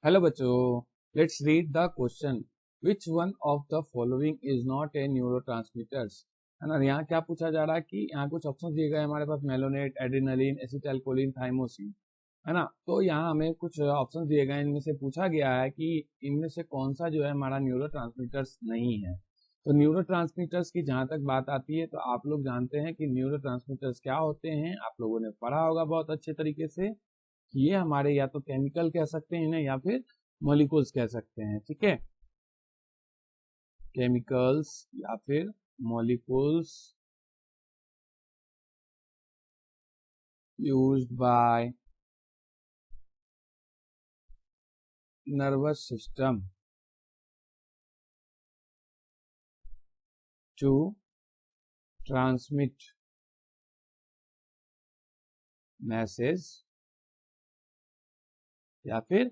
Hello बच्चों, let's read the question. Which one of the following is not a neurotransmitters. है ना, यहाँ क्या पूछा जा रहा है कि यहाँ कुछ ऑप्शन दिए गए हमारे पास, मेलोनेट, एड्रेनालिन, एसिटाइलकोलिन, थाइमोसिन। है ना, तो यहाँ हमें कुछ ऑप्शन दिए गए, इनमें से पूछा गया है कि इनमें से कौन सा जो है हमारा न्यूरोट्रांसमीटर्स नहीं है। तो न्यूरोट्रांसमीटर्स की जहाँ तक बात आती है, तो आप लोग जानते हैं कि न्यूरोट्रांसमीटर्स क्या होते हैं। आप लोगों ने पढ़ा होगा बहुत अच्छे तरीके से। ये हमारे या तो केमिकल कह सकते हैं इन्हें, या फिर मॉलिक्यूल्स कह सकते हैं। ठीक है, केमिकल्स या फिर molecules used by nervous system to transmit message या फिर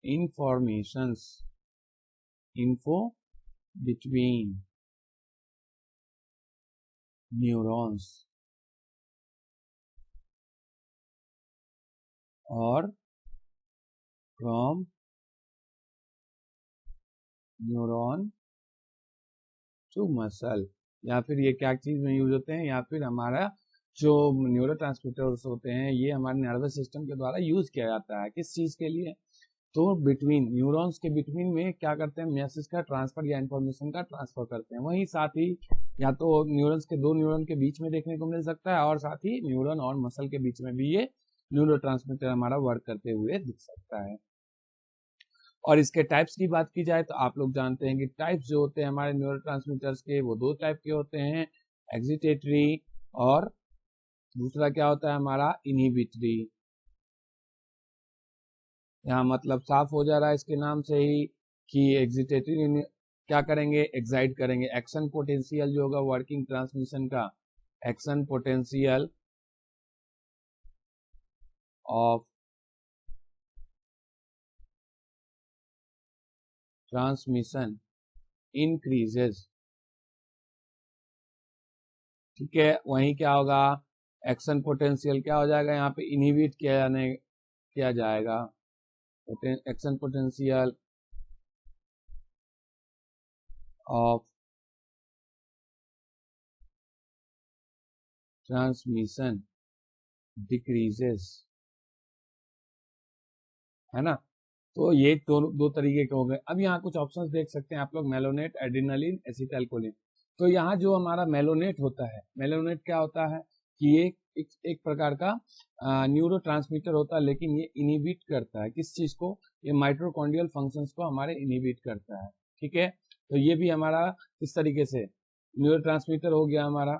इंफॉर्मेशंस, इन्फो बिटवीन न्यूरॉन्स और फ्रॉम न्यूरॉन टू मसल। या फिर ये क्या चीज में यूज होते हैं, या फिर हमारा जो न्यूरोट्रांसमीटर्स होते हैं ये हमारे नर्वस सिस्टम के द्वारा यूज किया जाता है। किस चीज के लिए? तो बिटवीन न्यूरॉन्स के बिटवीन में क्या करते हैं, मैसेज का ट्रांसफर या इंफॉर्मेशन का ट्रांसफर करते हैं। वहीं साथ ही या तो न्यूरॉन्स के दो न्यूरॉन के बीच में देखने को मिल सकता है, और साथ ही न्यूरॉन और मसल के बीच में भी ये न्यूरोट्रांसमीटर हमारा वर्क करते हुए दिख सकता है। और इसके टाइप्स की बात की जाए तो आप लोग जानते हैं कि टाइप्स जो होते हैं हमारे न्यूरोट्रांसमीटर्स के, वो दो टाइप के होते हैं, एक्जिटेटरी और दूसरा क्या होता है हमारा, इनहिबिटरी। यहाँ मतलब साफ हो जा रहा है इसके नाम से ही कि एक्जिटेटरी क्या करेंगे, एक्साइट करेंगे। एक्शन पोटेंशियल जो होगा वर्किंग ट्रांसमिशन का, action potential of transmission increases. ठीक है, वहीं क्या होगा, एक्शन पोटेंशियल क्या हो जाएगा, यहाँ पे इनहिबिट किया जाएगा। Action potential of transmission decreases. है ना, तो ये दो तरीके के हो गए। अब यहाँ कुछ ऑप्शंस देख सकते हैं आप लोग, मेलोनेट, एड्रेनालिन, एसिटाइलकोलिन। तो यहाँ जो हमारा मेलोनेट होता है, मेलोनेट क्या होता है कि ये एक प्रकार का न्यूरो ट्रांसमीटर होता है, लेकिन ये इनहिबिट करता है किस चीज को, ये माइटोकॉन्ड्रियल फंक्शंस को हमारे इनहिबिट करता है। ठीक है, तो ये भी हमारा इस तरीके से न्यूरो ट्रांसमीटर हो गया हमारा।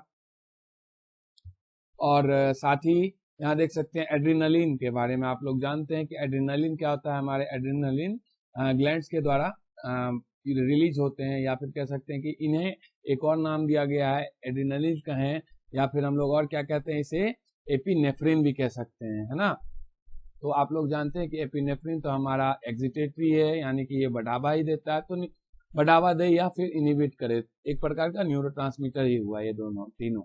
और साथ ही यहाँ देख सकते हैं एड्रेनालिन के बारे में। आप लोग जानते हैं कि एड्रेनालिन क्या होता है, हमारे एड्रेनालिन ग्लैंड्स के द्वारा रिलीज होते हैं, या फिर कह सकते हैं कि इन्हें एक और नाम दिया गया है, एड्रेनालिन कहें या फिर हम लोग और क्या कहते हैं, इसे एपिनेफ्रिन भी कह सकते हैं। है ना, तो आप लोग जानते हैं कि एपिनेफ्रिन तो हमारा एक्जिटेटरी है, यानी कि ये बढ़ावा ही देता है, तो बढ़ावा दे या फिर इनहिबिट करे, एक प्रकार का न्यूरोट्रांसमीटर ही हुआ ये दोनों तीनों।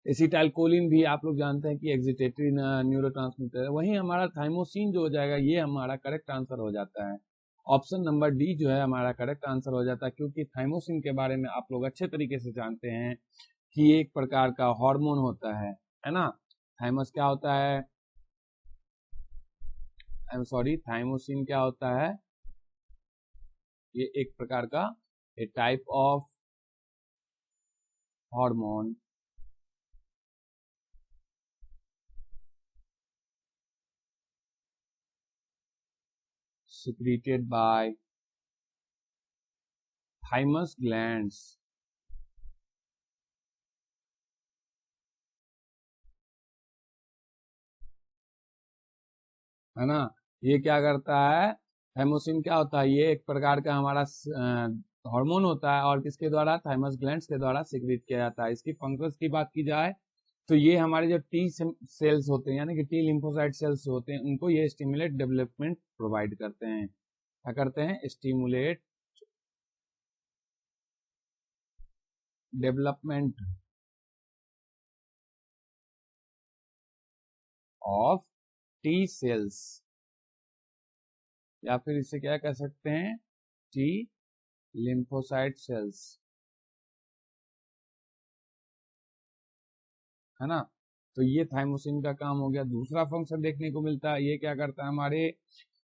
एसिटाइलकोलिन भी आप लोग जानते हैं कि एक्जिटेटरी न्यूरोट्रांसमीटर है। वहीं हमारा थाइमोसिन जो हो जाएगा, ये हमारा करेक्ट आंसर हो जाता है। ऑप्शन नंबर डी जो है हमारा करेक्ट आंसर हो जाता है, क्योंकि थाइमोसिन के बारे में आप लोग अच्छे तरीके से जानते हैं कि ये एक प्रकार का हार्मोन होता है ना। थाइमस क्या होता है, आई एम सॉरी, थाइमोसिन क्या होता है, ये एक प्रकार का a type of hormone secreted by thymus glands। है ना, ये क्या करता है, थाइमोसिन क्या होता है, ये एक प्रकार का हमारा हार्मोन होता है, और किसके द्वारा, थाइमस ग्लैंड्स के द्वारा सिक्रेट किया जाता है। इसकी फंक्शंस की बात की जाए तो ये हमारे जो टी सेल्स होते हैं, यानी कि टी लिम्फोसाइट सेल्स होते हैं, उनको ये स्टिमुलेट डेवलपमेंट प्रोवाइड करते हैं। क्या करते हैं, stimulate development of T cells या फिर इसे क्या कह सकते हैं, टी लिम्फोसाइट सेल्स, है ना। तो ये थाइमोसिन का काम हो गया। दूसरा फंक्शन देखने को मिलता है, ये क्या करता है, हमारे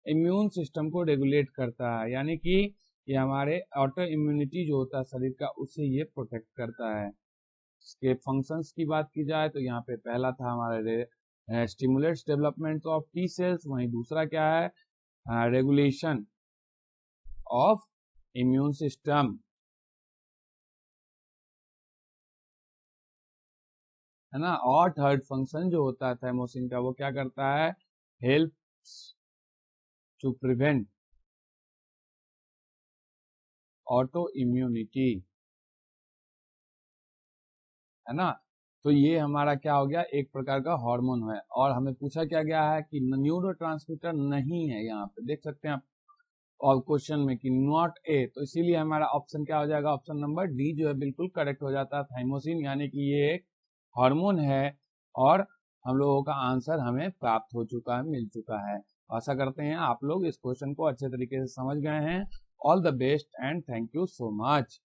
इम्यून सिस्टम को रेगुलेट करता है, यानी कि ये हमारे ऑटो इम्यूनिटी जो होता है शरीर का, उसे ये प्रोटेक्ट करता है। इसके फंक्शंस की बात की जाए तो यहाँ पे पहला था हमारे stimulates development of T cells, वहीं दूसरा क्या है, रेगुलेशन ऑफ इम्यून सिस्टम, है ना। और थर्ड फंक्शन जो होता है थाइमोसिन का, वो क्या करता है, helps to prevent autoimmunity, है ना। तो ये हमारा क्या हो गया, एक प्रकार का हार्मोन है। और हमें पूछा क्या गया है कि न्यूरोट्रांसमीटर नहीं है, यहाँ पे देख सकते हैं आप और क्वेश्चन में कि नॉट ए, तो इसीलिए हमारा ऑप्शन क्या हो जाएगा, ऑप्शन नंबर डी जो है बिल्कुल करेक्ट हो जाता है, थाइमोसिन, यानी कि ये एक हार्मोन है। और हम लोगों का आंसर हमें प्राप्त हो चुका है, मिल चुका है। आशा करते हैं आप लोग इस क्वेश्चन को अच्छे तरीके से समझ गए हैं। All the best and thank you so much.